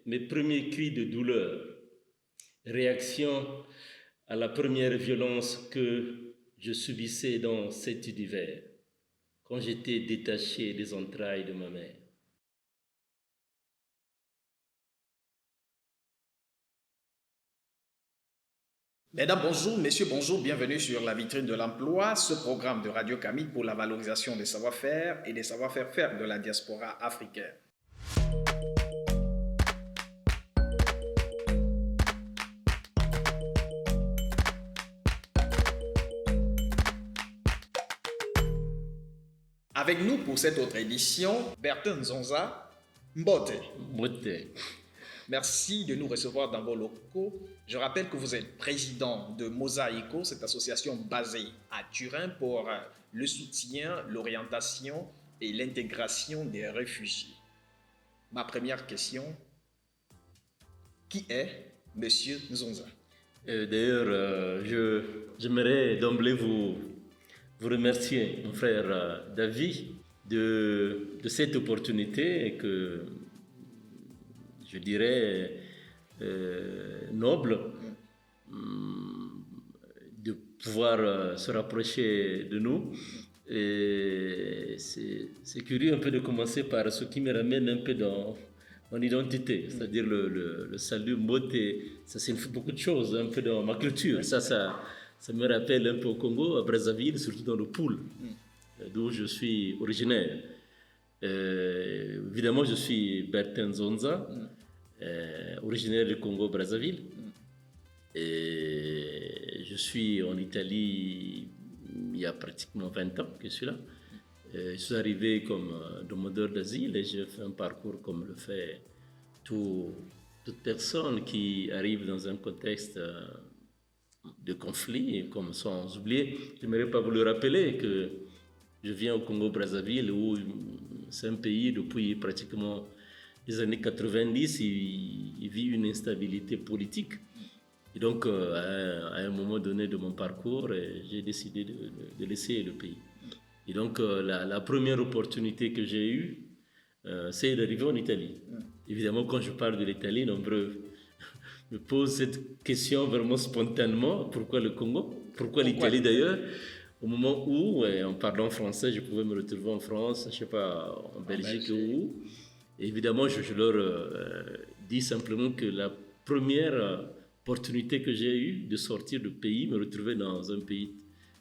mes premiers cris de douleur, réaction à la première violence que je subissais dans cet univers, quand j'étais détaché des entrailles de ma mère. Mesdames, bonjour, messieurs, bonjour, bienvenue sur la vitrine de l'emploi, ce programme de Radio Camille pour la valorisation des savoir-faire et des savoir-faire de la diaspora africaine. Avec nous pour cette autre édition, Bertin Zonza Mbote. Mbote. Merci de nous recevoir dans vos locaux. Je rappelle que vous êtes président de Mosaïco, cette association basée à Turin pour le soutien, l'orientation et l'intégration des réfugiés. Ma première question, qui est Monsieur Nzonza? D'ailleurs, j'aimerais d'emblée vous remercier, mon frère David, de cette opportunité que je dirais noble de pouvoir se rapprocher de nous. Et c'est curieux un peu de commencer par ce qui me ramène un peu dans mon identité, c'est-à-dire le salut Mbote. Ça signifie beaucoup de choses, un peu dans ma culture. Ça me rappelle un peu au Congo, à Brazzaville, surtout dans le Poul, d'où je suis originaire. Évidemment, je suis Bertin Zonza, originaire du Congo-Brazzaville. Et je suis en Italie il y a pratiquement 20 ans que je suis là. Je suis arrivé comme demandeur d'asile et j'ai fait un parcours comme le fait toute personne qui arrive dans un contexte de conflit, comme sans oublier. Je n'aimerais pas vous le rappeler que je viens au Congo-Brazzaville où c'est un pays depuis pratiquement les années 90, il vit une instabilité politique. Et donc, à un moment donné de mon parcours, j'ai décidé de laisser le pays. Et donc, la première opportunité que j'ai eue, c'est d'arriver en Italie. Évidemment, quand je parle de l'Italie, nombreux me posent cette question vraiment spontanément. Pourquoi le Congo? Pourquoi l'Italie d'ailleurs? Au moment où, en parlant français, je pouvais me retrouver en France, je ne sais pas, en Belgique ou où. Évidemment, je leur dis simplement que la première opportunité que j'ai eue de sortir du pays, me retrouver dans un pays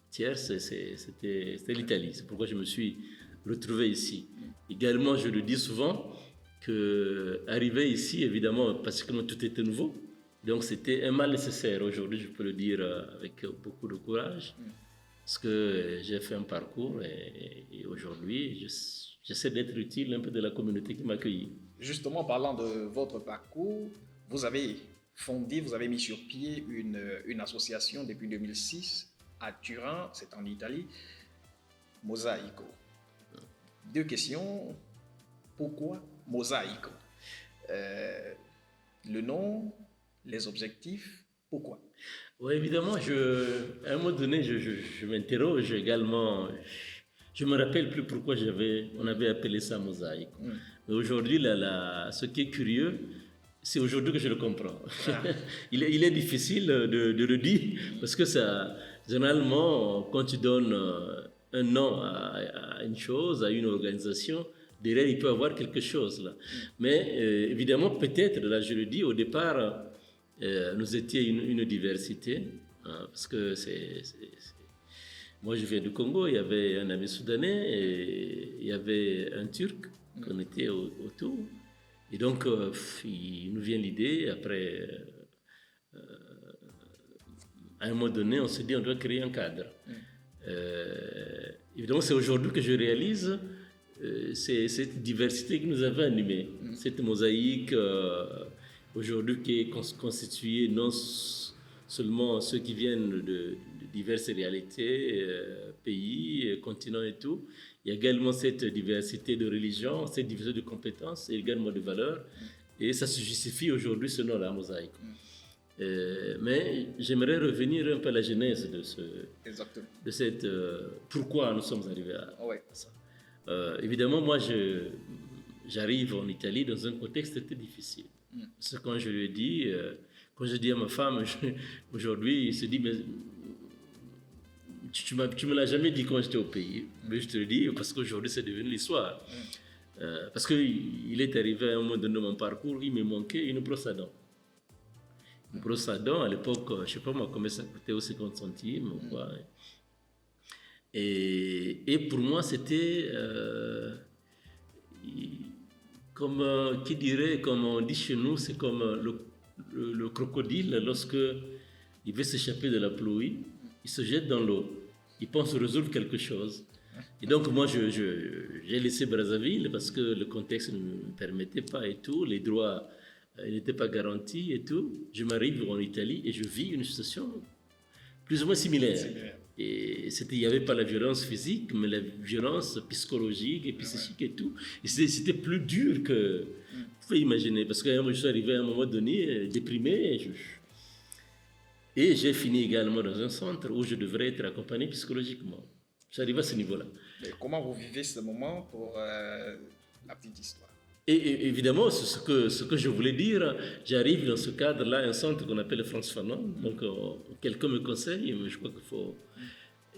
tiers, c'était l'Italie. C'est pourquoi je me suis retrouvé ici. Également, je le dis souvent, qu'arriver ici, évidemment, parce que tout était nouveau, donc c'était un mal nécessaire. Aujourd'hui, je peux le dire avec beaucoup de courage, parce que j'ai fait un parcours et aujourd'hui, j'essaie d'être utile un peu de la communauté qui m'a accueilli. Justement, parlant de votre parcours, vous avez mis sur pied une association depuis 2006 à Turin, c'est en Italie, Mosaïco. 2 questions. Pourquoi Mosaïco? Le nom, les objectifs, pourquoi? Oui, évidemment, à un moment donné, je m'interroge également. Je ne me rappelle plus pourquoi on avait appelé ça Mosaïque. Mais aujourd'hui, ce qui est curieux, c'est aujourd'hui que je le comprends. Il est difficile de le dire parce que généralement, quand tu donnes un nom à une chose, à une organisation, derrière, il peut y avoir quelque chose là. Mais évidemment, peut-être, là, je le dis, au départ, nous étions une diversité, parce que moi je viens du Congo, il y avait un ami soudanais et il y avait un Turc qu'on était autour. Et donc, il nous vient l'idée, après, à un moment donné, on se dit on doit créer un cadre. Évidemment, c'est aujourd'hui que je réalise c'est cette diversité qui nous avait animés, cette mosaïque aujourd'hui qui est constituée non seulement ceux qui viennent de diverses réalités, pays, continents et tout. Il y a également cette diversité de religions, cette diversité de compétences et également de valeurs. Et ça se justifie aujourd'hui ce nom-là, mosaïque. Mais j'aimerais revenir un peu à la genèse de cette pourquoi nous sommes arrivés à ça. Évidemment, moi, j'arrive en Italie dans un contexte très difficile. C'est quand je lui ai dit, quand je dis à ma femme, aujourd'hui, il se dit, mais tu me l'as jamais dit quand j'étais au pays. Mais je te le dis parce qu'aujourd'hui, c'est devenu l'histoire. Parce qu'il est arrivé à un moment donné de mon parcours, il me manquait une brosse à dents. Une brosse à dents, à l'époque, je ne sais pas moi combien ça coûtait, aux 50 centimes ou quoi. Et pour moi, c'était comme, qui dirait, comme on dit chez nous, c'est comme le crocodile lorsque il veut s'échapper de la pluie, il se jette dans l'eau. Il pense résoudre quelque chose. Et donc, moi, j'ai laissé Brazzaville parce que le contexte ne me permettait pas et tout, les droits n'étaient pas garantis et tout. Je m'arrive en Italie et je vis une situation plus ou moins similaire. Et il n'y avait pas la violence physique, mais la violence psychologique et psychique et tout. Et c'était plus dur que... Vous pouvez imaginer, parce que je suis arrivé à un moment donné déprimé. Et j'ai fini également dans un centre où je devrais être accompagné psychologiquement. J'arrive à ce niveau-là. Mais comment vous vivez ce moment pour la petite histoire? Et évidemment, ce que je voulais dire, j'arrive dans ce cadre-là, un centre qu'on appelle France Fanon. Donc, quelqu'un me conseille, mais je crois qu'il faut...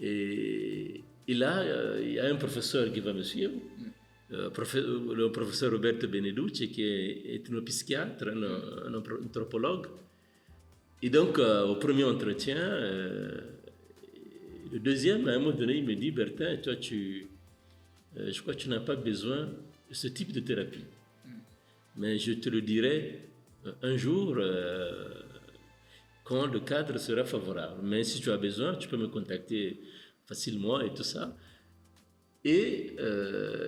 Et là, il y a un professeur qui va me suivre, le professeur Roberto Beneducci, qui est ethnopsychiatre, un anthropologue. Et donc, au premier entretien, le deuxième, à un moment donné, il me dit, Bertin, toi, je crois que tu n'as pas besoin de ce type de thérapie. Mais je te le dirai un jour quand le cadre sera favorable. Mais si tu as besoin, tu peux me contacter facilement et tout ça. Et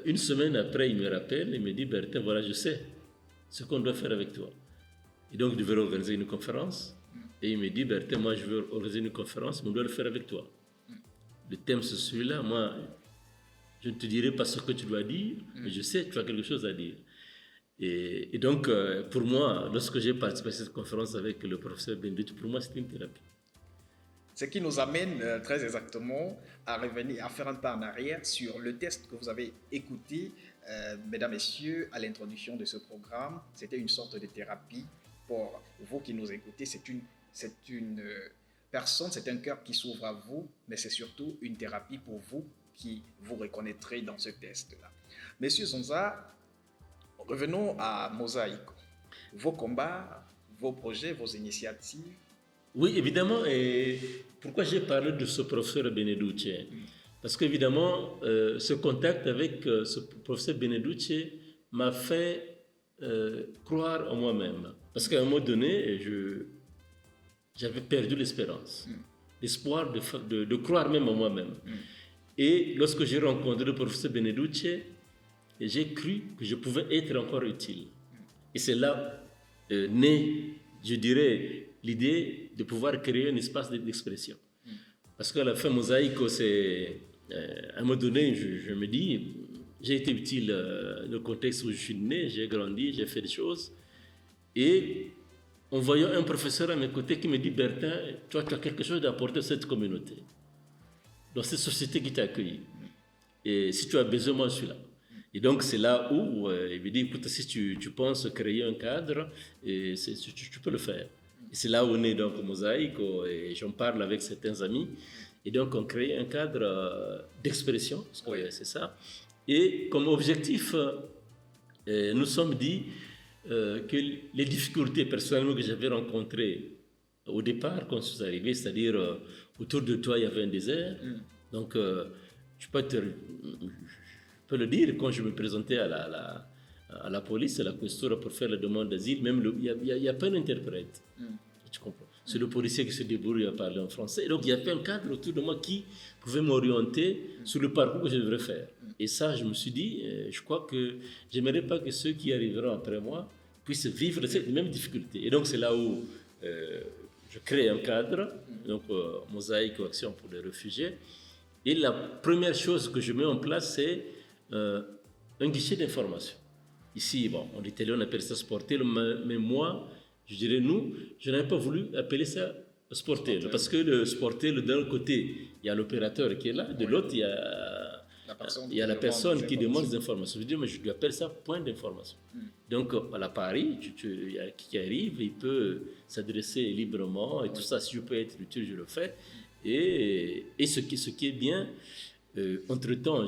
une semaine après, il me rappelle, il me dit, Bertin, voilà, je sais ce qu'on doit faire avec toi. Et donc, je devais organiser une conférence. Et il me dit, Bertin, moi, je veux organiser une conférence, mais on doit le faire avec toi. Le thème, c'est celui-là. Moi, je ne te dirai pas ce que tu dois dire, mais je sais que tu as quelque chose à dire. Et donc, pour moi, lorsque j'ai participé à cette conférence avec le professeur Benedetto, pour moi, c'était une thérapie. Ce qui nous amène très exactement à revenir, à faire un pas en arrière sur le test que vous avez écouté, mesdames, messieurs, à l'introduction de ce programme. C'était une sorte de thérapie pour vous qui nous écoutez. C'est une personne, c'est un cœur qui s'ouvre à vous, mais c'est surtout une thérapie pour vous qui vous reconnaîtrez dans ce test-là. Monsieur Zonza, revenons à Mosaico. Vos combats, vos projets, vos initiatives. Oui, évidemment. Et pourquoi j'ai parlé de ce professeur Beneducci? Parce qu'évidemment, ce contact avec ce professeur Beneducci m'a fait croire en moi-même. Parce qu'à un moment donné, j'avais perdu l'espérance, l'espoir de croire même en moi-même. Et lorsque j'ai rencontré le professeur Beneducci, j'ai cru que je pouvais être encore utile. Et c'est là naît, je dirais, l'idée de pouvoir créer un espace d'expression. Parce qu'à la fin, Mosaico, c'est... à un moment donné, je me dis, j'ai été utile dans le contexte où je suis né, j'ai grandi, j'ai fait des choses. Et en voyant un professeur à mes côtés qui me dit, Bertin, toi, tu as quelque chose à apporter à cette communauté, dans cette société qui t'a accueilli. Et si tu as besoin, moi, je suis là. Et donc, c'est là où il me dit, écoute, si tu penses créer un cadre, tu peux le faire. Et c'est là où on est donc Mosaico, et j'en parle avec certains amis. Et donc, on crée un cadre d'expression, parce que c'est ça. Et comme objectif, nous sommes dit que les difficultés personnellement que j'avais rencontrées au départ, quand je suis arrivé, c'est-à-dire autour de toi, il y avait un désert. Donc, je peux le dire, quand je me présentais à la police, à la questura pour faire la demande d'asile, même il n'y a pas d'interprète. Tu comprends? C'est le policier qui se débrouille à parler en français. Donc, il y avait un cadre autour de moi qui pouvait m'orienter sur le parcours que je devrais faire. Et ça, je me suis dit, je crois que je n'aimerais pas que ceux qui arriveront après moi puissent vivre cette même difficulté. Et donc, c'est là où je crée un cadre, donc Mosaico Action pour les réfugiés. Et la première chose que je mets en place, c'est un guichet d'information. Ici, bon, en italien, on appelle ça sportello, mais moi, je dirais nous, je n'avais pas voulu appeler ça sportello, parce que le sportello, d'un côté, il y a l'opérateur qui est là, de l'autre, il y a personne il y a la demande personne des qui demande informations. des informations. Je dis, mais je lui appelle ça point d'information. Donc, à Paris, il y a qui arrive, il peut s'adresser librement et tout ça. Si je peux être utile, je le fais. Et ce qui est bien, entre-temps,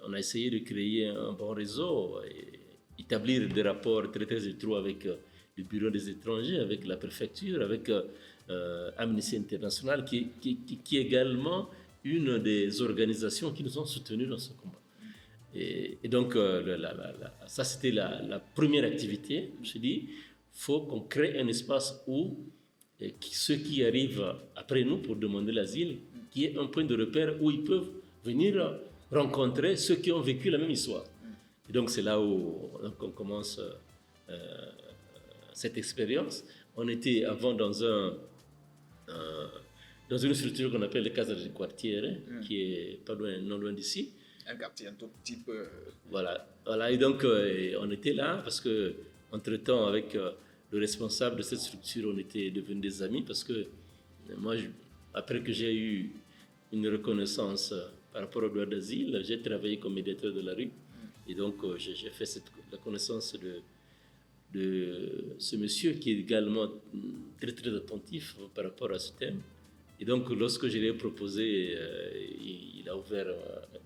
on a essayé de créer un bon réseau, et établir des rapports très, très étroits avec le Bureau des étrangers, avec la préfecture, avec Amnesty International, qui est également une des organisations qui nous ont soutenus dans ce combat. Et donc, ça, c'était la première activité. Je me suis dit, il faut qu'on crée un espace où ceux qui arrivent après nous pour demander l'asile, qui est un point de repère où ils peuvent venir rencontrer ceux qui ont vécu la même histoire. Et donc, c'est là où on commence cette expérience. On était avant dans une structure qu'on appelle le Casa del Quartiere, qui est pas loin, non loin d'ici. Un quartier un tout petit peu... Voilà. Et donc, on était là parce que, entre-temps, avec le responsable de cette structure, on était devenus des amis parce que moi, après que j'ai eu une reconnaissance par rapport au droit d'asile, j'ai travaillé comme médiateur de la rue. Et donc, j'ai fait la connaissance de ce monsieur qui est également très, très attentif par rapport à ce thème. Et donc, lorsque je lui ai proposé, il a ouvert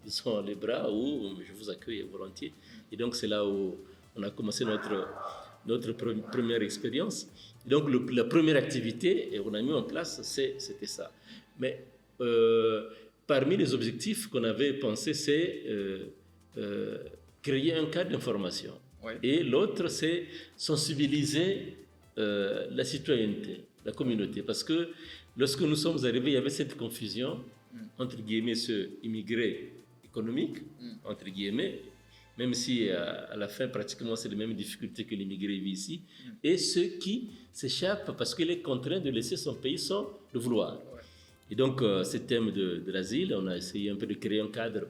disons, les bras, où je vous accueille volontiers. Et donc, c'est là où on a commencé notre première expérience. Et donc, la première activité, et on a mis en place, c'était ça. Mais parmi les objectifs qu'on avait pensé, c'est créer un cadre d'information. Ouais. Et l'autre, c'est sensibiliser la citoyenneté, la communauté. Parce que lorsque nous sommes arrivés, il y avait cette confusion entre guillemets ceux immigrés économiques, entre guillemets, même si à la fin, pratiquement, c'est les mêmes difficultés que l'immigré vit ici, et ceux qui s'échappent parce qu'il est contraint de laisser son pays sans le vouloir. Ouais. Et donc, ce thème de l'asile, on a essayé un peu de créer un cadre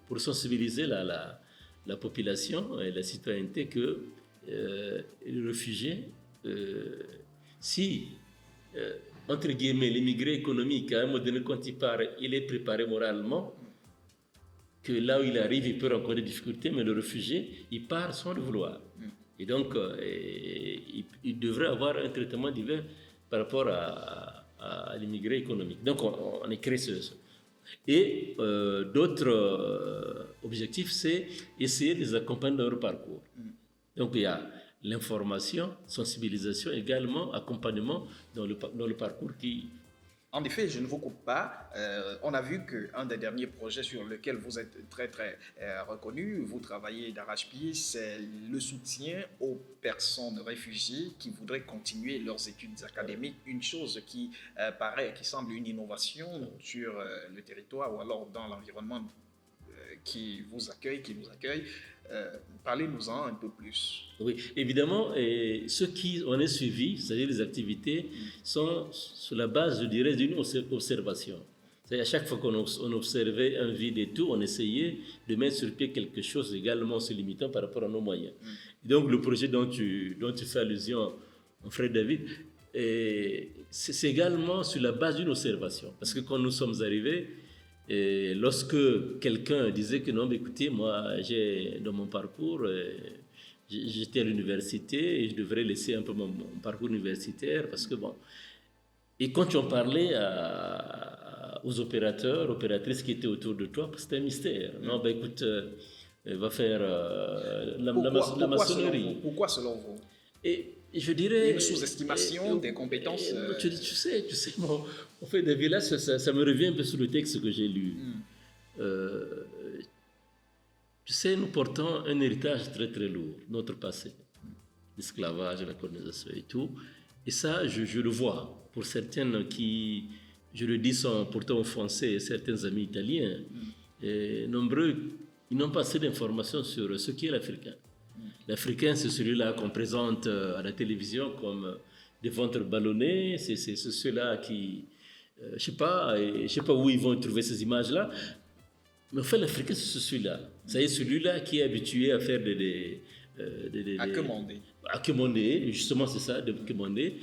pour sensibiliser la population et la citoyenneté que les réfugiés, si, entre guillemets, l'immigré économique, à un moment donné, quand il part, il est préparé moralement, que là où il arrive, il peut rencontrer des difficultés, mais le réfugié, il part sans le vouloir. Et donc, il devrait avoir un traitement divers par rapport à l'immigré économique. Donc, on a créé ce. Et d'autres objectifs, c'est essayer de les accompagner dans leur parcours. Donc, il y a l'information, sensibilisation, également accompagnement dans le parcours qui... En effet, je ne vous coupe pas. On a vu qu'un des derniers projets sur lequel vous êtes très, très reconnu, vous travaillez d'arrache-pied, c'est le soutien aux personnes réfugiées qui voudraient continuer leurs études académiques. Une chose qui qui semble une innovation sur le territoire ou alors dans l'environnement qui vous accueille, qui nous accueille. Parlez-nous-en un peu plus. Oui, évidemment, ceux qui on est suivis, c'est-à-dire les activités, sont sur la base, je dirais, d'une observation. C'est-à-dire à chaque fois qu'on observait un vide et tout, on essayait de mettre sur pied quelque chose également se limitant par rapport à nos moyens. Et donc le projet dont tu fais allusion, mon frère David, c'est également sur la base d'une observation. Parce que quand nous sommes arrivés, et lorsque quelqu'un disait que non, mais écoutez, moi, dans mon parcours, j'étais à l'université et je devrais laisser un peu mon parcours universitaire parce que bon. Et quand tu en parlais aux opératrices qui étaient autour de toi, c'était un mystère. Non, ben écoute, va faire la maçonnerie. Pourquoi selon vous? Et je dirais... Une sous-estimation des compétences... Tu sais, bon, en fait, David, là, ça me revient un peu sur le texte que j'ai lu. Tu sais, nous portons un héritage très, très lourd, notre passé. L'esclavage, la colonisation et tout. Et ça, je le vois. Pour certaines qui, je le dis, sont pourtant offensés, certains amis italiens, et nombreux, ils n'ont pas assez d'informations sur ce qu'est l'Africain. L'Africain, c'est celui-là qu'on présente à la télévision comme des ventres ballonnés. C'est ceux-là qui... je ne sais pas où ils vont trouver ces images-là. Mais en fait, l'Africain, c'est celui-là. C'est celui-là qui est habitué à faire à commander, justement, c'est ça, de commander.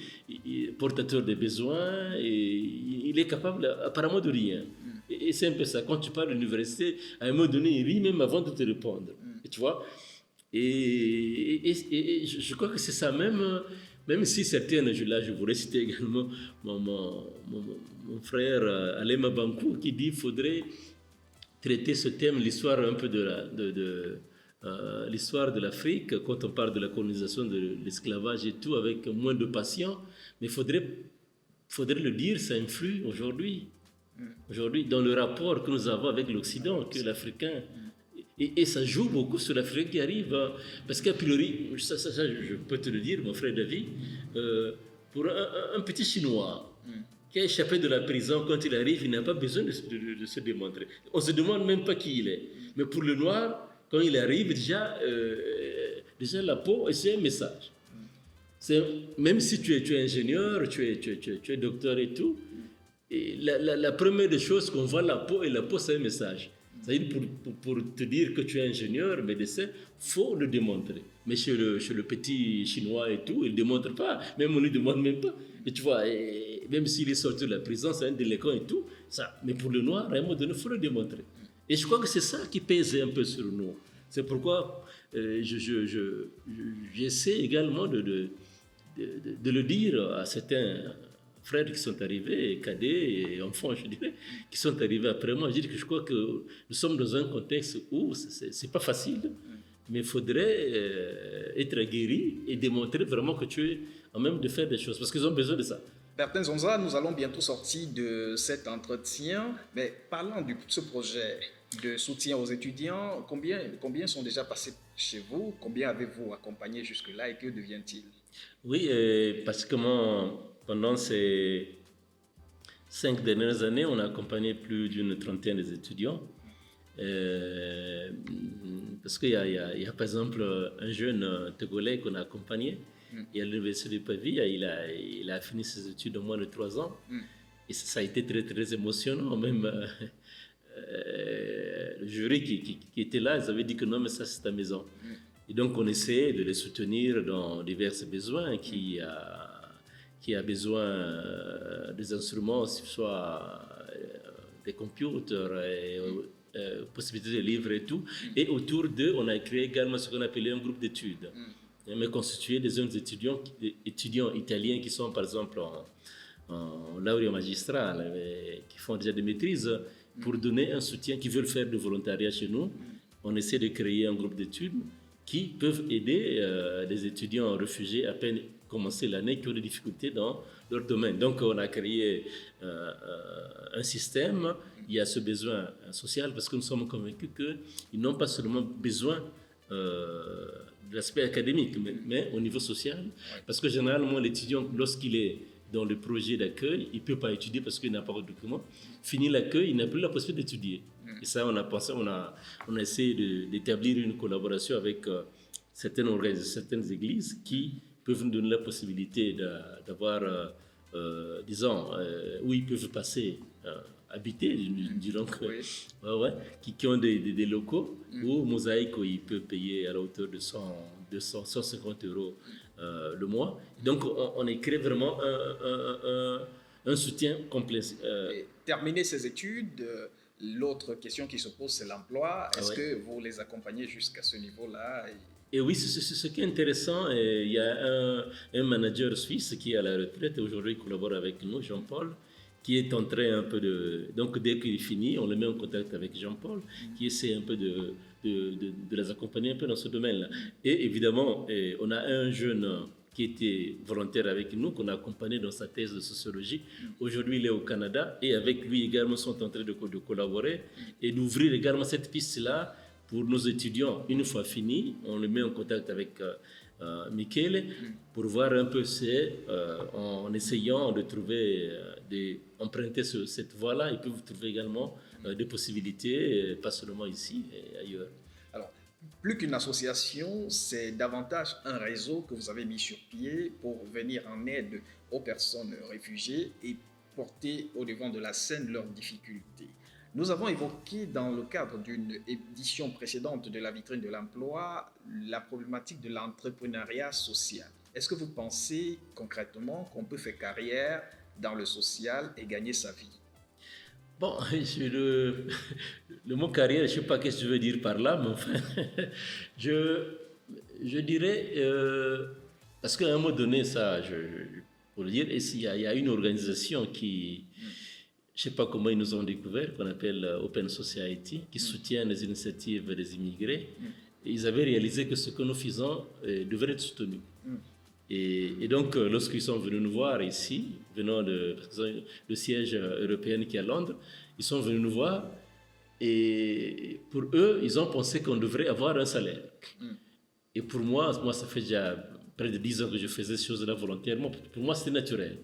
Portateur des besoins, et il est capable apparemment de rien. Et c'est un peu ça. Quand tu parles de l'université, à un moment donné, il rit même avant de te répondre. Et tu vois. Et je crois que c'est ça même si certains, je voudrais citer également mon frère Alema Bankou qui dit qu'il faudrait traiter ce thème, l'histoire un peu l'histoire de l'Afrique, quand on parle de la colonisation de l'esclavage et tout, avec moins de passion, mais faudrait le dire, ça influe aujourd'hui. Aujourd'hui, dans le rapport que nous avons avec l'Occident, que l'Africain, et ça joue beaucoup sur l'Africain qui arrive, parce qu'a priori, ça, je peux te le dire, mon frère David, pour un petit Chinois qui a échappé de la prison, quand il arrive, il n'a pas besoin de se démontrer. On ne se demande même pas qui il est. Mais pour le noir, quand il arrive, déjà la peau, c'est un message. Même si tu es ingénieur, tu es docteur et tout, et la première des choses qu'on voit la peau, et la peau c'est un message. C'est-à-dire pour te dire que tu es ingénieur, médecin, il faut le démontrer. Mais chez le petit chinois et tout, il ne démontre pas, même on ne lui demande même pas. Et tu vois, même s'il est sorti de la prison, c'est un délinquant et tout, ça. Mais pour le noir, à un moment donné, il faut le démontrer. Et je crois que c'est ça qui pèse un peu sur nous. C'est pourquoi j'essaie également de le dire à certains frères qui sont arrivés, cadets et enfants, je dirais, qui sont arrivés après moi. Je dis que je crois que nous sommes dans un contexte où c'est pas facile, mais il faudrait être guéri et démontrer vraiment que tu es en même de faire des choses, parce qu'ils ont besoin de ça. Bertin Zonza, nous allons bientôt sortir de cet entretien, mais parlant de ce projet de soutien aux étudiants, combien sont déjà passés chez vous? Combien avez-vous accompagné jusque-là et que devient-il? Oui, parce que pendant ces 5 dernières années, on a accompagné plus d'une trentaine d'étudiants. Parce qu'il y a par exemple un jeune Togolais qu'on a accompagné, et à l'université de Pavie, il a fini ses études en moins de 3 ans. Et ça a été très, très émotionnant. Même le jury qui était là, ils avaient dit que non, mais ça, c'est ta maison. Et donc, on essaie de les soutenir dans divers besoins, qui a besoin des instruments, soit des computers, possibilité de livres et tout. Et autour d'eux, on a créé également ce qu'on appelait un groupe d'études, mais constitué des jeunes étudiants italiens qui sont, par exemple, en lauréat magistral, qui font déjà des maîtrises, pour donner un soutien, qui veulent faire du volontariat chez nous. On essaie de créer un groupe d'études qui peuvent aider des étudiants réfugiés à peine commencer l'année, qui ont des difficultés dans leur domaine. Donc, on a créé un système. Il y a ce besoin social, parce que nous sommes convaincus qu'ils n'ont pas seulement besoin de l'aspect académique, mais au niveau social. Parce que généralement, l'étudiant, lorsqu'il est dans le projet d'accueil, il ne peut pas étudier parce qu'il n'a pas de document. Fini l'accueil, il n'a plus la possibilité d'étudier. Et ça, on a essayé d'établir une collaboration avec certaines églises qui peuvent nous donner la possibilité d'avoir, disons, où ils peuvent passer, habiter, disons que, qui ont des locaux où Mosaïque, il peut payer à la hauteur de 150 euros le mois. Donc, on a créé vraiment un soutien complet. Terminer ces études, l'autre question qui se pose, c'est l'emploi. Est-ce que vous les accompagnez jusqu'à ce niveau-là? Et oui, ce qui est intéressant, il y a un manager suisse qui est à la retraite et aujourd'hui il collabore avec nous, Jean-Paul, qui est en train un peu donc dès qu'il finit, on le met en contact avec Jean-Paul, qui essaie un peu de les accompagner un peu dans ce domaine-là. Et évidemment, on a un jeune qui était volontaire avec nous, qu'on a accompagné dans sa thèse de sociologie. Aujourd'hui, il est au Canada et avec lui également sont en train de collaborer et d'ouvrir également cette piste-là pour nos étudiants. Une fois fini, on le met en contact avec Michele pour voir un peu en essayant de trouver, d'emprunter cette voie-là, ils peuvent trouver également des possibilités, pas seulement ici, et ailleurs. Alors, plus qu'une association, c'est davantage un réseau que vous avez mis sur pied pour venir en aide aux personnes réfugiées et porter au devant de la scène leurs difficultés. Nous avons évoqué dans le cadre d'une édition précédente de la vitrine de l'emploi la problématique de l'entrepreneuriat social. Est-ce que vous pensez concrètement qu'on peut faire carrière dans le social et gagner sa vie? Bon, le mot carrière, je ne sais pas ce que tu veux dire par là, mais enfin, je, je dirais, parce qu'à un moment donné, ça, pour le dire, il y a une organisation qui, je ne sais pas comment ils nous ont découvert, qu'on appelle Open Society, qui soutient les initiatives des immigrés. Et ils avaient réalisé que ce que nous faisons devrait être soutenu. Et donc, lorsqu'ils sont venus nous voir ici, venant le siège européen qui est à Londres, ils sont venus nous voir et pour eux, ils ont pensé qu'on devrait avoir un salaire. Et pour moi, ça fait déjà près de 10 ans que je faisais ces choses-là volontairement. Pour moi, c'était naturel.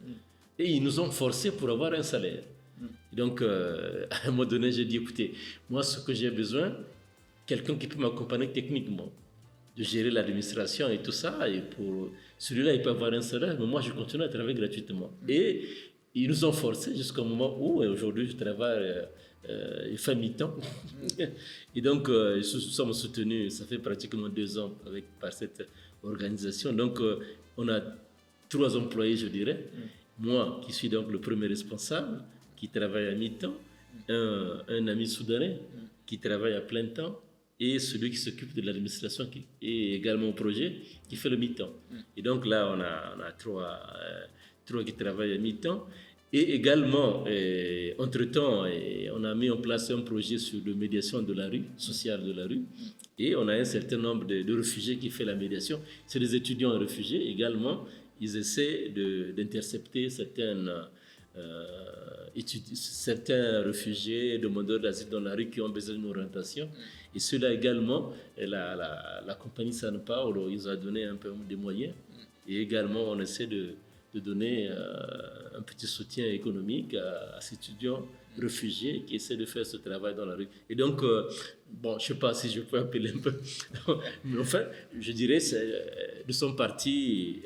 Et ils nous ont forcés pour avoir un salaire. Et donc, à un moment donné, j'ai dit, écoutez, moi, ce que j'ai besoin, quelqu'un qui peut m'accompagner techniquement, de gérer l'administration et tout ça. Et pour celui-là, il peut avoir un salaire, mais moi, je continue à travailler gratuitement. Et ils nous ont forcés jusqu'au moment où, aujourd'hui, je travaille fin mi-temps. Et donc, nous sommes soutenus, ça fait pratiquement 2 ans par cette organisation. Donc, on a 3 employés, je dirais. Moi, qui suis donc le premier responsable, qui travaille à mi-temps, un ami soudanais qui travaille à plein temps, et celui qui s'occupe de l'administration et également au projet qui fait le mi-temps. Et donc là, on a trois qui travaillent à mi-temps. Et également, entre-temps, on a mis en place un projet sur la médiation de la rue, sociale de la rue. Et on a un certain nombre de réfugiés qui font la médiation. C'est des étudiants réfugiés également. Ils essaient d'intercepter certains réfugiés, demandeurs d'asile dans la rue qui ont besoin d'une orientation. Et cela également, la compagnie San Paolo, ils ont donné un peu des moyens. Et également, on essaie de donner un petit soutien économique à ces étudiants réfugiés qui essaient de faire ce travail dans la rue. Et donc, bon, je ne sais pas si je peux appeler un peu, mais enfin, je dirais, nous sommes partis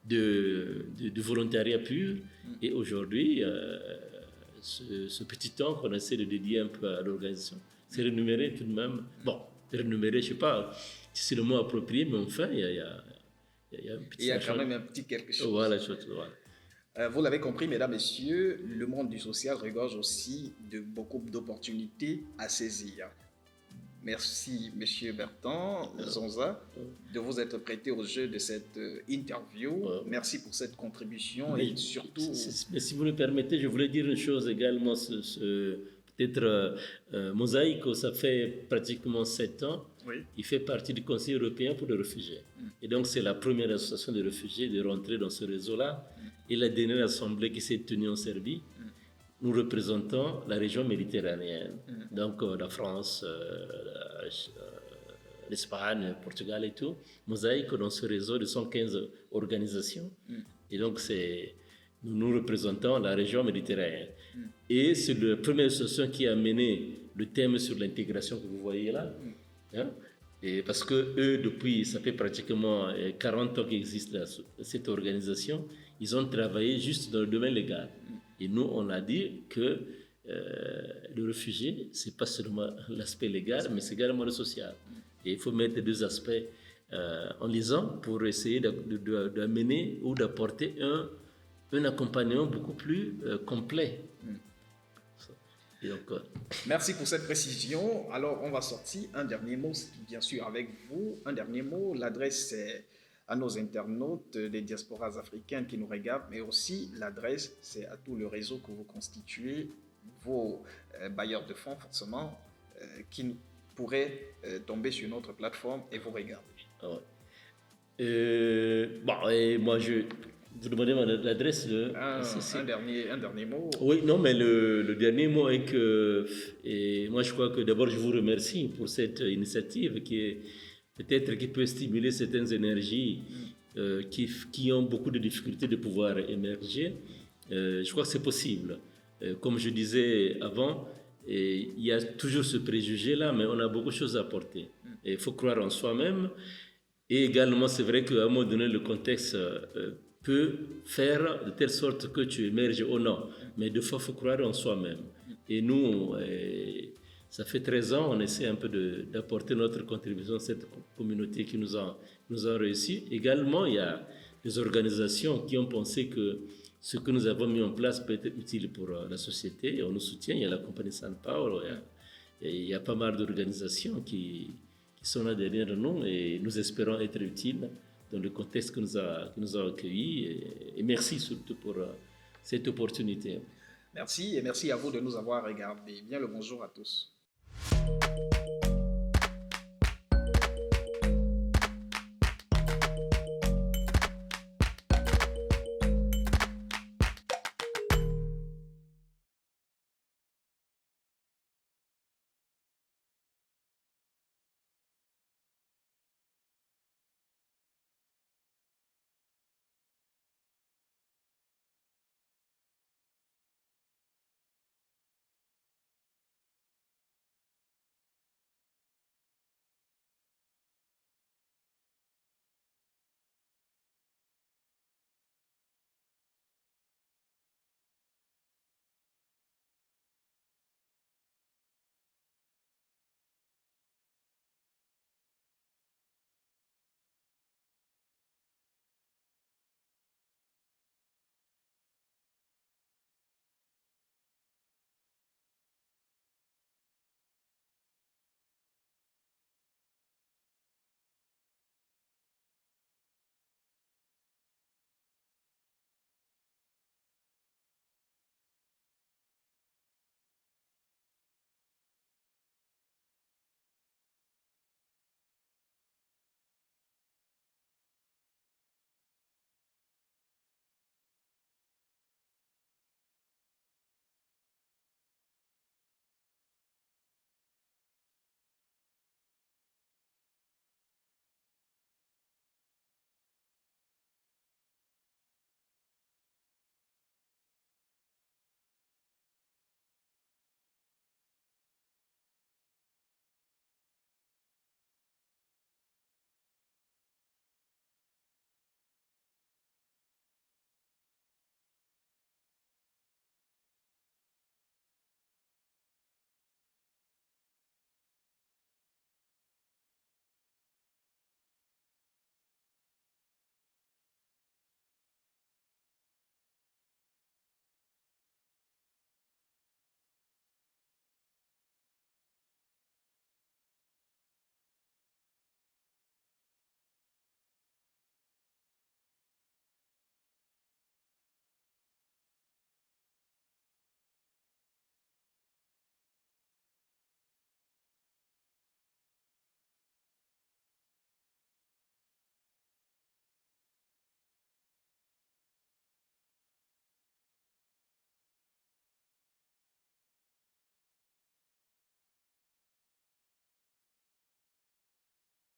de volontariat pur, et aujourd'hui, ce petit temps qu'on essaie de dédier un peu à l'organisation, c'est rémunéré tout de même. Bon, rémunéré, je ne sais pas si c'est le mot approprié, mais enfin, il y a quand même un petit quelque chose. Voilà. Vous l'avez compris, mesdames, messieurs, le monde du social regorge aussi de beaucoup d'opportunités à saisir. Merci, monsieur Bertrand Zonza, de vous être prêté au jeu de cette interview. Merci pour cette contribution et surtout... Mais si vous le permettez, je voulais dire une chose également. Peut-être Mosaïque, ça fait pratiquement 7 ans. Oui. Il fait partie du Conseil européen pour les réfugiés. Et donc, c'est la première association de réfugiés de rentrer dans ce réseau-là. Et la dernière assemblée qui s'est tenue en Serbie, nous représentons la région méditerranéenne. Donc, la France, l'Espagne, le Portugal et tout. Mosaïque, dans ce réseau de 115 organisations. Et donc, nous représentons la région méditerranéenne. Et c'est la première association qui a mené le thème sur l'intégration que vous voyez là. Et parce que eux, depuis, ça fait pratiquement 40 ans qu'existe cette organisation, ils ont travaillé juste dans le domaine légal. Et nous, on a dit que le réfugié, ce n'est pas seulement l'aspect légal, mais c'est également le social. Et il faut mettre les 2 aspects en liaison pour essayer d'amener ou d'apporter un accompagnement beaucoup plus complet. Donc, merci pour cette précision. Alors, on va sortir un dernier mot, bien sûr, avec vous. Un dernier mot, l'adresse c'est à nos internautes des diasporas africaines qui nous regardent, mais aussi l'adresse c'est à tout le réseau que vous constituez, vos bailleurs de fonds forcément, qui pourraient tomber sur notre plateforme et vous regarder. Bon, et moi vous demandez l'adresse un dernier mot. Oui, non, mais le dernier mot est que, et moi je crois que d'abord je vous remercie pour cette initiative qui peut stimuler certaines énergies qui ont beaucoup de difficultés de pouvoir émerger. Je crois que c'est possible. Comme je disais avant, il y a toujours ce préjugé-là, mais on a beaucoup de choses à apporter. Il faut croire en soi-même. Et également, c'est vrai qu'à un moment donné, le contexte peut faire de telle sorte que tu émerges ou non. Mais deux fois, il faut croire en soi-même. Et nous, ça fait 13 ans, on essaie un peu d'apporter notre contribution à cette communauté qui nous a réussi. Également, il y a des organisations qui ont pensé que ce que nous avons mis en place peut être utile pour la société. On nous soutient. Il y a la compagnie San Paolo, il y a pas mal d'organisations qui sont là derrière nous et nous espérons être utiles dans le contexte que nous a accueillis. Et merci surtout pour cette opportunité. Merci et merci à vous de nous avoir regardés. Bien le bonjour à tous.